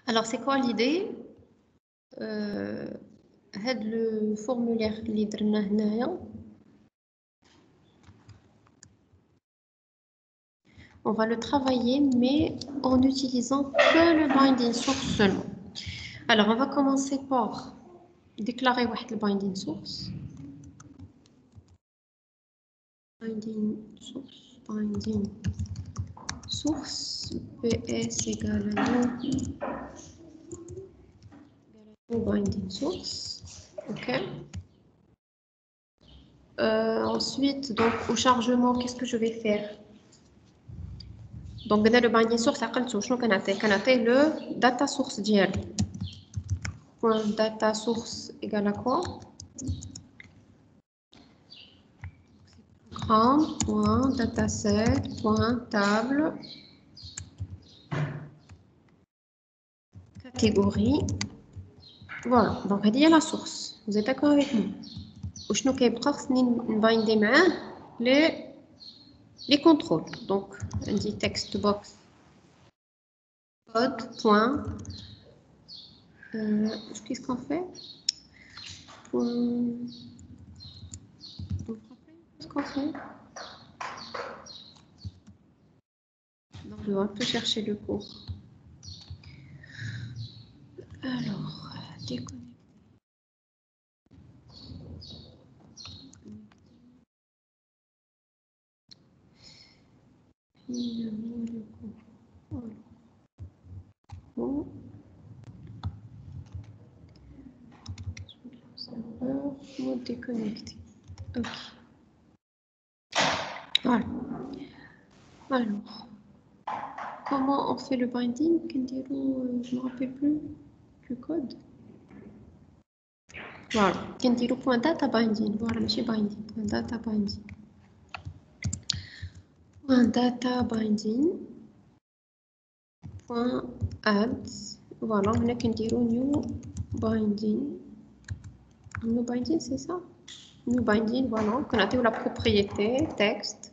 Alors, c'est quoi l'idée? Le formulaire اللي درنا هنايا on va le travailler mais en utilisant que le binding source seulement. Alors, on va commencer par déclarer le binding source. Binding source PS égale à new binding source. OK. Ensuite, donc au chargement, qu'est-ce que je vais faire? Donc, le binding source, le data source d'hier. Point data source égale à quoi? Point dataset, point table, catégorie. Voilà, donc il y a la source. Vous êtes d'accord avec moi? Je vais binder les contrôles. Donc, on dit text box code point. Qu'est-ce qu'on fait? Qu'est-ce qu'on fait? Donc, je vais un peu chercher le cours. Alors, déconnecter. Finalement, le cours. Voilà. Bon. Mode déconnecté. Ok. Voilà. Alors, comment on fait le binding? Je ne me rappelle plus du code. Voilà. Point data binding. Voilà, monsieur binding. Point data binding. Point data binding. Point add. Voilà, on a new binding. New binding, c'est ça? New binding, voilà. On a la propriété, texte.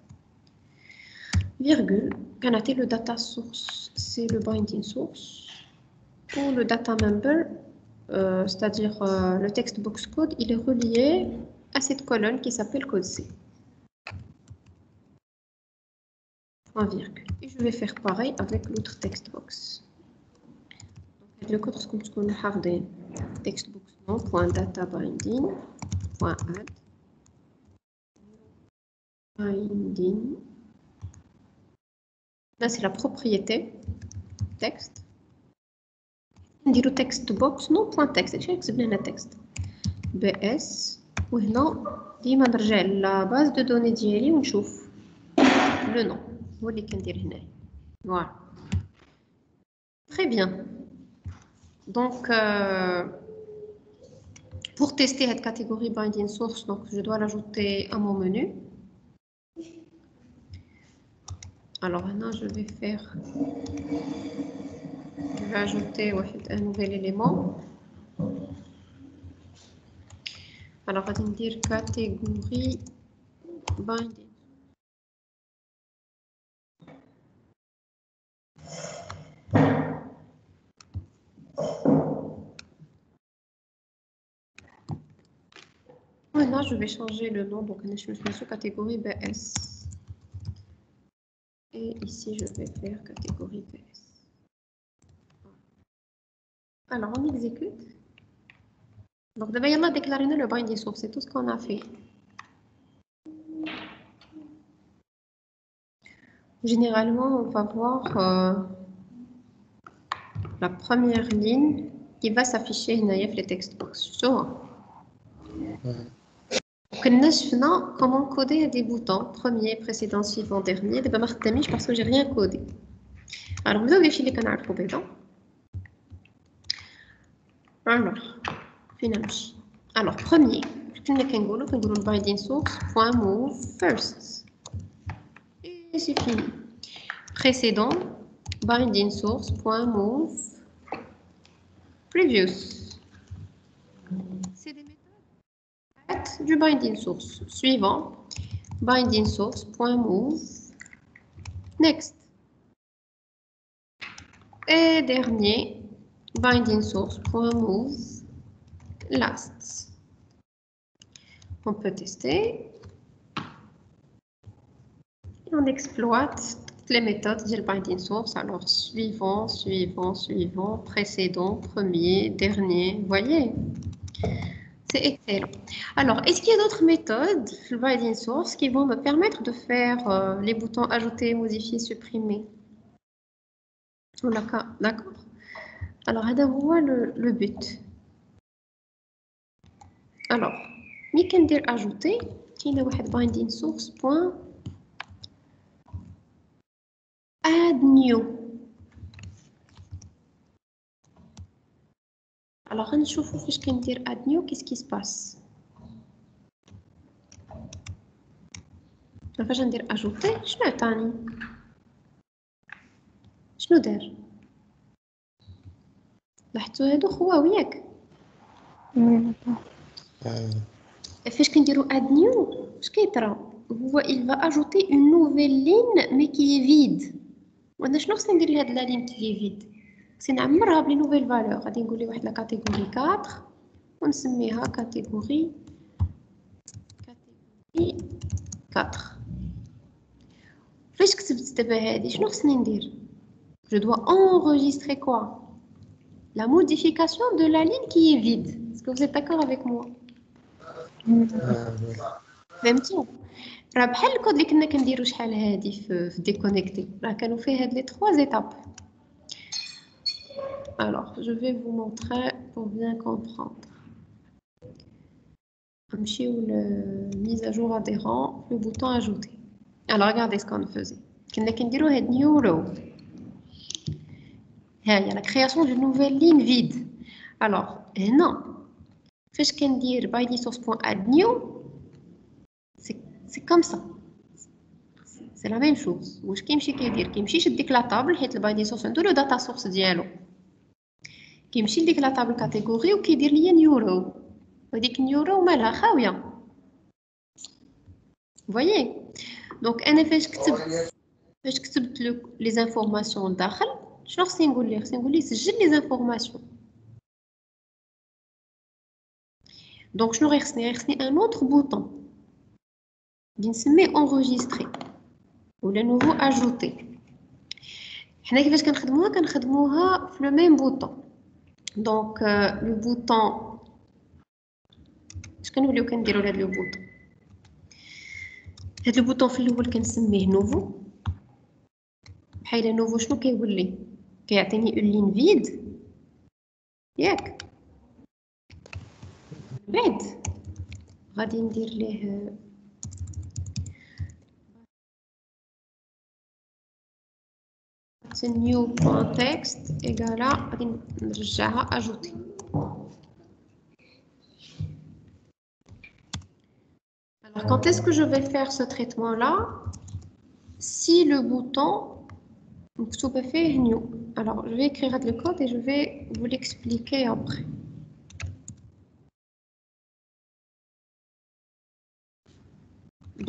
Virgule, on a le data source, c'est le binding source. Pour le data member, c'est-à-dire le text box code, il est relié à cette colonne qui s'appelle code C. Point virgule. Et je vais faire pareil avec l'autre text box. Donc, le code, c'est comme on a dit, text box non, point data binding, point add, binding. Là, c'est la propriété texte. On dit le text box non point texte. Je vais expliquer le texte. BS. وهنا ديما نرجع لا باز دو دوني ديالي ونشوف لو نو هو اللي كندير هنايا. Voilà. Très bien. Donc pour tester cette catégorie binding source, donc je dois l'ajouter à mon menu. Alors maintenant je vais ajouter un nouvel élément. Alors, on va dire catégorie binding. Maintenant, je vais changer le nom. Donc, je me suis sur catégorie BS. Et ici, je vais faire catégorie BS. Alors, on exécute. Donc, d'abord, il y a déclaré le binding source. C'est tout ce qu'on a fait. Généralement, on va voir la première ligne qui va s'afficher dans les text box. Comment coder des boutons premier, précédent, suivant, dernier. Parce que j'ai rien codé. Alors, vous avez filé canal compétent. Alors, premier, le binding source point move first. Et c'est fini. Précédent, binding source point move previous. C'est des méthodes du binding source. Suivant, binding source point move next. Et dernier, binding source .move last. On peut tester. Et on exploite toutes les méthodes de binding source. Alors, suivant, suivant, suivant, précédent, premier, dernier. Vous voyez? C'est excellent. Alors, est-ce qu'il y a d'autres méthodes, le binding source, qui vont me permettre de faire les boutons ajouter, modifier, supprimer? D'accord. Alors, هذا هو le but. Alors, ملي كندير ajouter, كاينه واحد binding source point add new. Alors, غنشوفوا فاش كندير add new, qu'est-ce qui se passe. فاش ندير ajouter, شنو عطاني؟ شنو دار؟ لاحظتوا هادو خواو ياك؟ فاش كنديروا add new, اش كيطرا؟ هو il va ajouter une nouvelle ligne mais qui est vide. وانا شنو خصني ندير لهاد لا لين كي est vide؟ خصني نعمرها بلي نوفيل فالور. غادي نقول لي واحد لا كاتيجوري 4 ونسميها كاتيجوري 4. فاش كتبت دابا هادي شنو خصني ندير؟ je dois enregistrer quoi? La modification de la ligne qui est vide. Est-ce que vous êtes d'accord avec moi? فهمتوا؟ راه بحال الكود اللي كنا كنديرو شحال هادي في ديكونيكتي، راه كانوا فيه هاد لي 3 étapes. Alors, je vais vous montrer pour bien comprendre. نمشيو mise à jour adhérent, le bouton ajouter. Alors, regardez ce qu'on faisait. كنا كنديرو هاد new row. هاهي la création d'une nouvelle ligne vide. Alors, هنا فاش كندير binding source.add new, c'est comme ça. C'est la même chose. واش كيمشي كيدير؟ كيمشي يشد ديك لا طابل حيت البايندين سورس عنده لو داتا سورس ديالو. كيمشي لديك لا طابل كاتيجوري وكيدير ليا نيو رو. وديك نيو رو مالها خاويه. فوايي؟ دونك انا فاش كتبت لي زانفورماسيون لداخل، شنو خصني نقول ليه؟ خصني نقول ليه سجل لي زانفورماسيون. دونك شنو غيخصني ان اوتر بوطون اللي نسميه انغيستري ولا نوفو اجوتي. حنا كيفاش كنخدموها في لو ميم بوطون. دونك لو بوطون اش كنوليو كنديرو لهاد لو بوطون؟ هاد لو بوطون في الاول كنسميه نوفو. بحال نوفو شنو كيولي؟ كيعطيني اون لين فيد ياك. بعد غادي ندير ليه new.text égale غادي نرجعها ajouter. Alors quand est-ce que je vais faire ce traitement là? Si le bouton مكتوب فيه new. Alors je vais écrire le code et je vais vous l'expliquer après.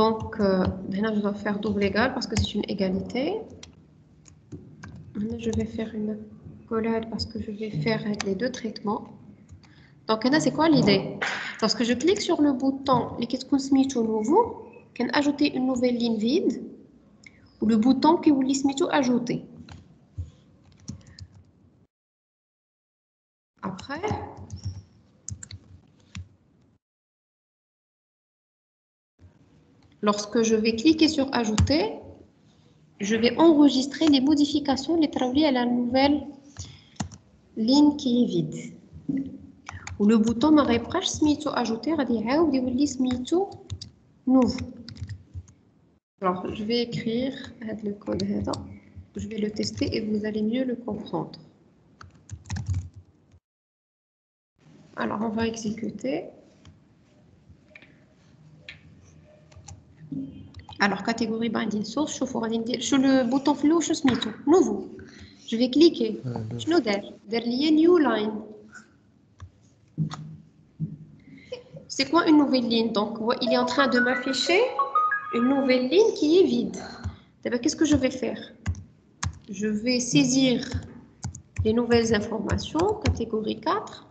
Donc là je dois faire double égal parce que c'est une égalité. Là, je vais faire une collade parce que je vais faire les deux traitements. Donc là, c'est quoi l'idée? Lorsque je clique sur le bouton qu'est-ce qu'on se met tout nouveau, qu'on ajouter une nouvelle ligne vide ou le bouton qui vous laisse tout ajouter. Après, lorsque je vais cliquer sur ajouter, je vais enregistrer les modifications les travailler à la nouvelle ligne qui est vide. Ou le bouton m'aurait presque mis tout ajouter, ou tout nouveau. Alors, je vais écrire le code là. Je vais le tester et vous allez mieux le comprendre. Alors, on va exécuter. Alors, catégorie binding source, sur le bouton flow, je mets tout nouveau. Je vais cliquer. Je vais derrière new line. C'est quoi une nouvelle ligne? Donc, il est en train de m'afficher une nouvelle ligne qui est vide. Qu'est-ce que je vais faire? Je vais saisir les nouvelles informations, catégorie 4.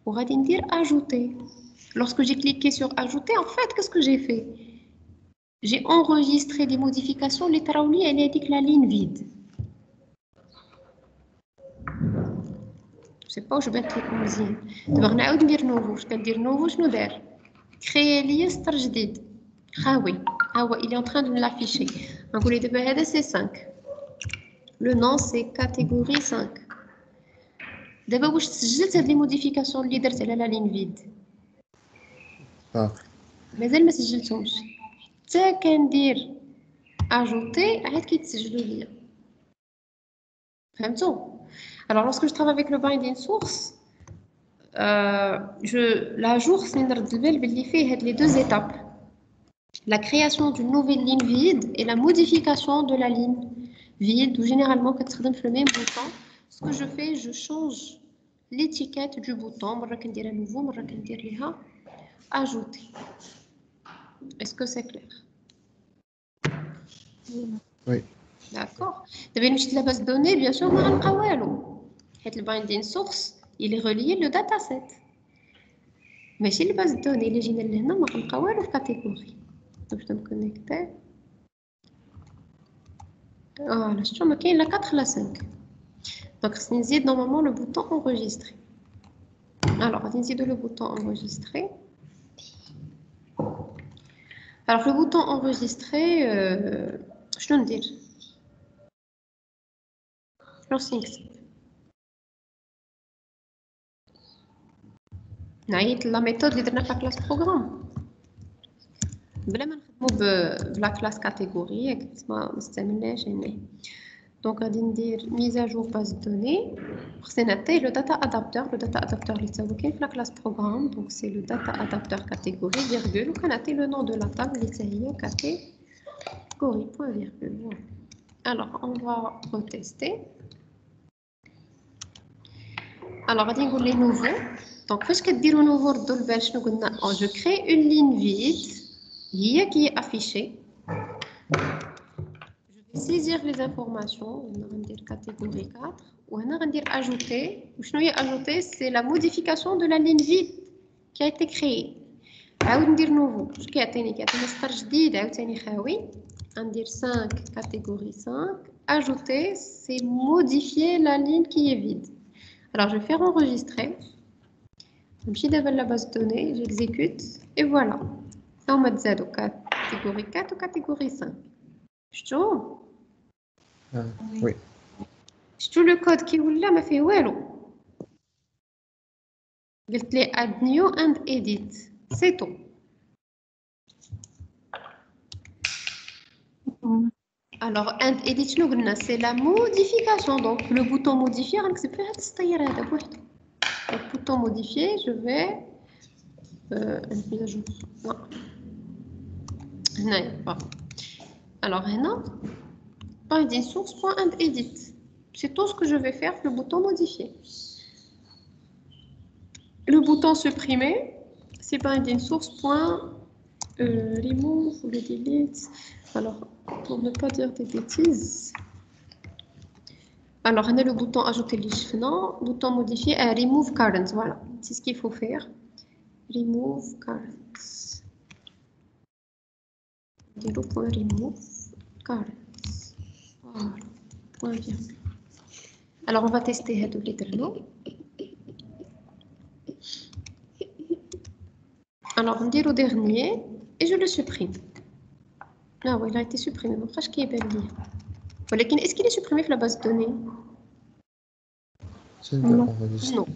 On va dire ajouter. Lorsque j'ai cliqué sur ajouter, en fait, qu'est-ce que j'ai fait? J'ai enregistré des modifications. Les tarawli, elle indique la ligne vide. Je sais pas où je vais mettre les مزيان. دابا غنعاود ندير نوفو. باش كندير نوفو شنو دار؟ كريي لي سطر جديد. خاوي. ها هو il est en train de l'afficher. نقول لي دابا هذا سي 5. Le nom c'est catégorie 5. دابا واش سجلت هاد لي موديفيكاسيون اللي درت على لا لين فيد؟ مازال ما سجلتهمش. حتى كندير اجوتي عاد كيتسجلوا ليا. فهمتوا؟ Alors, lorsque je travaille avec le binding source, la jour, c'est les deux étapes. La création d'une nouvelle ligne vide et la modification de la ligne vide, où généralement, quand je fais le même bouton, ce que je fais, je change l'étiquette du bouton. Je vais dire à nouveau, je vais dire ajouter. Est-ce que c'est clair? Oui. D'accord. De la base de données, bien sûr, on va le binding source, il est relié au dataset. Mais si la base de données, les générales, on va le catégorie. Donc, je vais me connecter. Voilà, je me connecte la 4 la 5. Donc, c'est normalement le bouton enregistrer. Alors, on va le bouton enregistrer. Alors, le bouton enregistrer, je dois dire. La méthode de la classe programme. La classe catégorie. Donc, on va dire mise à jour base de données. C'est le data adapter. Le data adapter, c'est la classe programme. Donc, c'est le data adapter catégorie, virgule. On a le nom de la table, c'est catégorie, point virgule. Voilà. Alors, on va retester. Alors, on va dire les nouveaux. Donc, qu'est-ce que dire au nouveau je crée une ligne vide qui est affichée. Je vais saisir les informations. On va dire catégorie 4. On va dire ajouter. Ajouter, c'est la modification de la ligne vide qui a été créée. On va dire nouveau. Je vais dire 5, catégorie 5. Ajouter, c'est modifier la ligne qui est vide. Alors, je vais faire enregistrer. Je vais la base de données, j'exécute, et voilà. Ça, on m'a dit catégorie 4 ou catégorie 5. Je trouve. Oui. Je trouve le code qui est là, m'a fait wello. Je vais add new and edit. C'est tout. Alors, and edit, c'est la modification. Donc, le bouton modifier, c'est plus le bouton modifier, je vais. Non. Non, alors, binding source.edit. C'est tout ce que je vais faire, le bouton modifier. Le bouton supprimer, c'est binding source.remove ou le delete. Alors, pour ne pas dire des bêtises. Alors, on a le bouton ajouter les cheveux, bouton modifier, remove current. Voilà, c'est ce qu'il faut faire. Remove current. Remove current. Voilà. Point virgule. Alors, on va tester les termes. Alors, on dit au dernier et je le supprime. Ah oui, il a été supprimé. Mais est-ce qu'il est supprimé sur la base de données? Non. Non.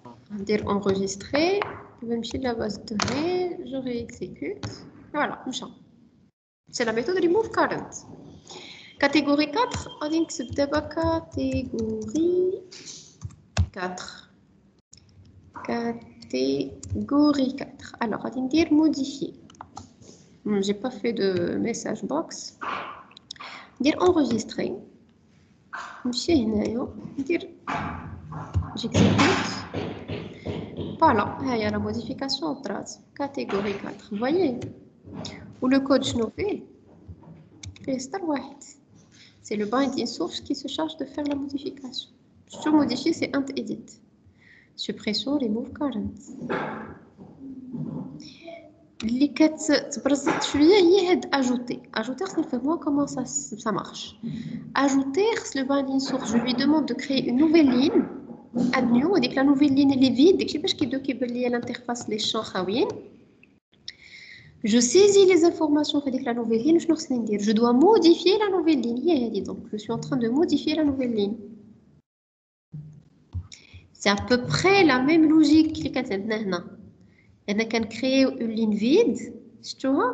On va dire enregistrer. Je vais me filer la base de données. Je réexécute. Voilà, c'est la méthode remove current. Catégorie 4, on dit que c'est d'abord catégorie 4. Catégorie 4. Alors, on va dire modifier. J'ai pas fait de message box. Dire enregistrer. Dire j'exécute. Voilà, il y a la modification en trace. Catégorie 4. Vous voyez? Ou le code je fait. C'est star واحد. c'est le binding source qui se charge de faire la modification. Sur modifier, c'est int edit. Suppression, remove current. اللي كتبرزت شويه هي هاد ajouter خصني نفهموا comment ça marche. Ajouter le binding source, je lui demande de créer une nouvelle ligne add new وديك la nouvelle ligne elle est vide داكشي باش كيبداو كيبان ليا l'interface les champs خاويين. Je saisis les informations avec la nouvelle ligne, je dois modifier la nouvelle ligne. Donc, je suis en train de modifier la nouvelle ligne. C'est à peu près la même logique que nous avons créé une ligne vide. Tu vois?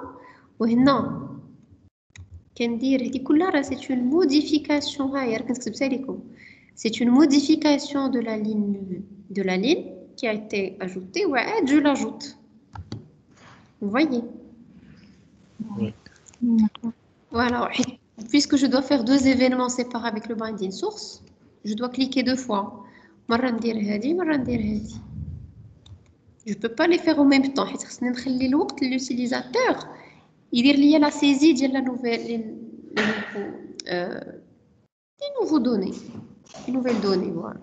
Non. C'est une modification. C'est une modification de la ligne qui a été ajoutée. Ouais, je l'ajoute. Vous voyez? Oui. Voilà. Puisque je dois faire deux événements séparés avec le binding source, je dois cliquer deux fois. Je ne peux pas les faire en même temps. L'utilisateur, il y a la saisie de la les nouveaux données. Les nouvelles données, voilà.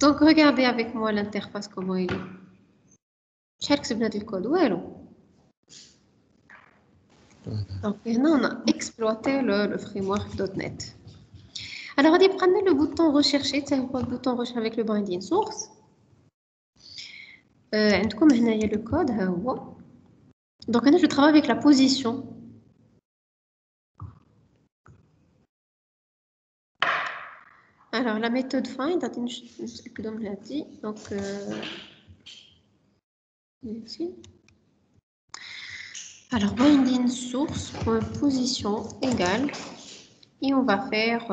Donc, regardez avec moi l'interface, comment il est. Je vais le code. Donc, maintenant, on a exploité le framework .NET. Alors, on prendre le bouton rechercher, c'est le bouton rechercher avec le binding source. Comme il y a le code, donc je travaille avec la position. Alors, la méthode find, donc ici. Alors, binding source point position égale, et on va faire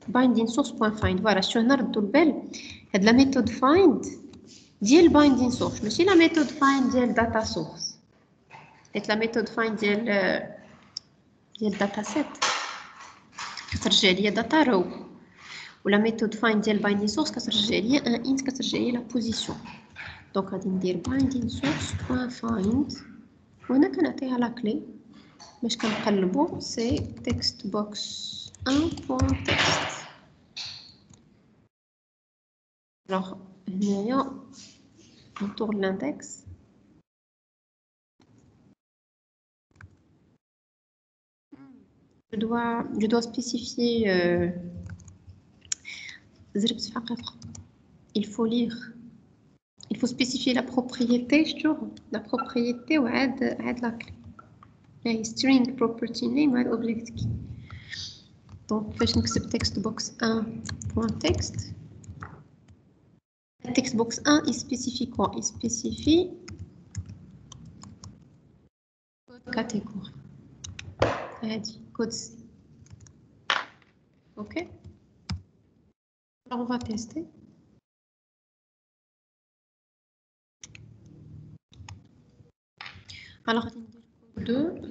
binding source point find. Voilà, sur un arbre de belle, il y a de la méthode find, ديال binding source, mais si la méthode find ديال data source, et la méthode find ديال dataset, كترجع لي data row, ou la méthode find ديال binding source كترجع لي un int كترجع لي la position. Donc غادي ندير binding source point find, وهنا كنعطيها la clé باش كنقلبو c'est text box 1.text. Alors هنايا on tourne l'index. Je dois spécifier il faut lire. Il faut spécifier la propriété, la propriété ou la clé. String property name ou object key. Donc, je vais textbox 1.text. Textbox 1, il spécifie quoi? Il spécifie code catégorie. Code C. OK? Alors, on va tester. Alors, 2,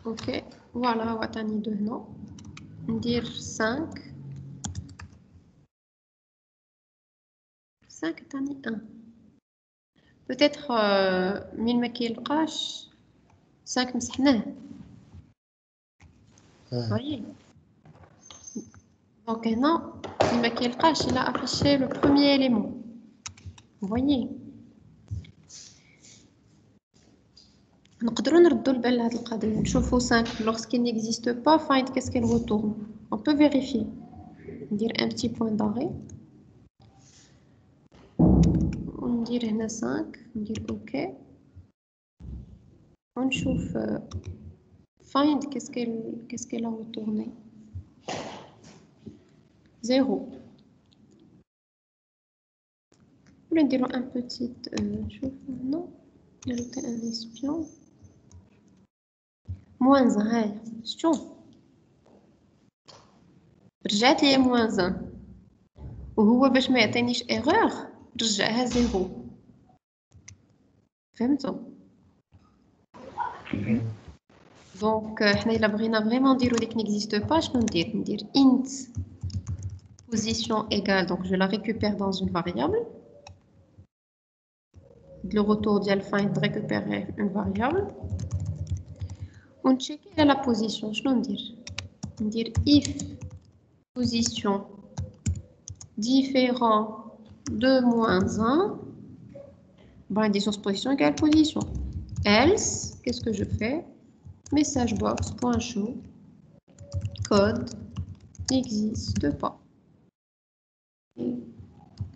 OK. Voilà, Watani 2, non. Dire 5. 5, Tani 1. Peut-être, min ma kilqash 5 مسحناه. Vous voyez? Donc, non, min ma kilqash, il a affiché le premier élément. Vous voyez? نقدروا نردوا البال لهاد القضيه نشوفوا 5 lorsqu'il n'existe pas find qu'est-ce qu'elle retourne. On peut vérifier. ندير un petit point d'arrêt. وندير هنا 5 ندير OK. ونشوف find qu'est-ce qu'elle a retourné. 0. ولا نديروا un petit شوف non ajouter un espion. moins 1 هاي شوف رجعت لي moins 1 وهو باش ما يعطينيش ايرور رجعها 0. فهمتوا؟ دونك حنا الا بغينا فريمون نديرو ديك نيكزيست با شنو ندير int position égale, donc je la récupère dans une variable. Le retour d'Alpha est de récupérer une variable. ونشيكي على la position. شنو ندير if position différent de -1, binding source position égale position. Else, qu'est-ce que je fais? Message box.show code n'existe pas.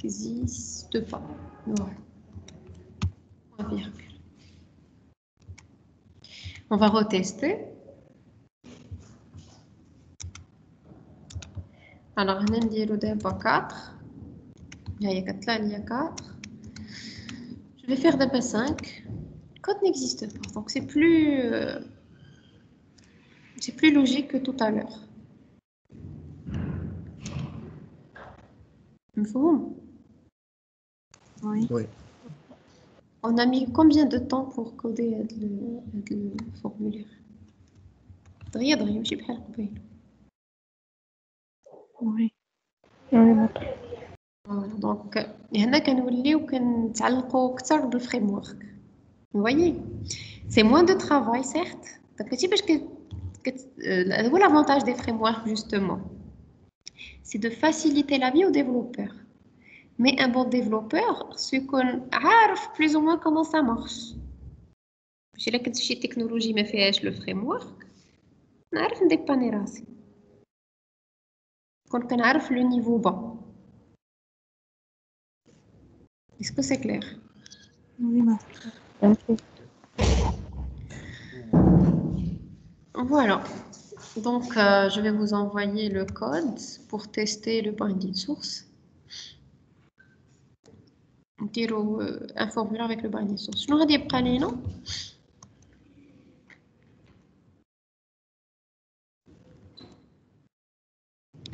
N'existe pas. Voilà. Point virgule. On va retester. Alors, on a dit d'abord 4. Il y a 4 là, il y a 4. Je vais faire d'abord 5. Le code n'existe pas. Donc, c'est plus logique que tout à l'heure. Oui. Oui. On a mis combien de temps pour coder le formulaire? دغيا ماشي بحال قبيل. Oui. Voilà, donc هنا كنوليو كنتعلقوا اكثر بالفريم ورك. Vous voyez, c'est moins de travail certes. Donc ماشي باش هو l'avantage des frameworks justement. C'est de faciliter la vie aux développeurs. Mais un bon développeur, c'est qu'on عارف plus ou moins comment ça marche. ماشي الا كنت شي تكنولوجي ما فيهاش لو framework نعرف نديباني راسي. كنعرف le niveau bas. Est-ce que c'est clair? Oui, merci. Voilà. Donc, je vais vous envoyer le code pour tester le binding source. Un formulaire avec le binding source. Je n'aurai pas les noms.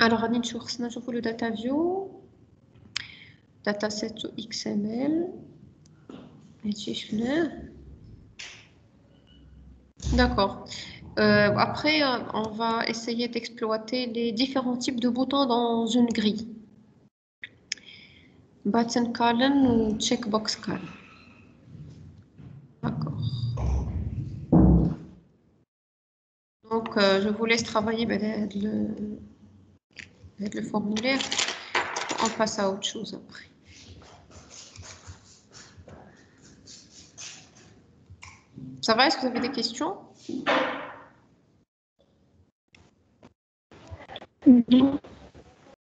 Alors, on a le data view, dataset XML. D'accord. Après, on va essayer d'exploiter les différents types de boutons dans une grille. Button column ou checkbox column. D'accord. Donc, je vous laisse travailler avec le formulaire. On passe à autre chose après. Ça va? Est-ce que vous avez des questions? Non.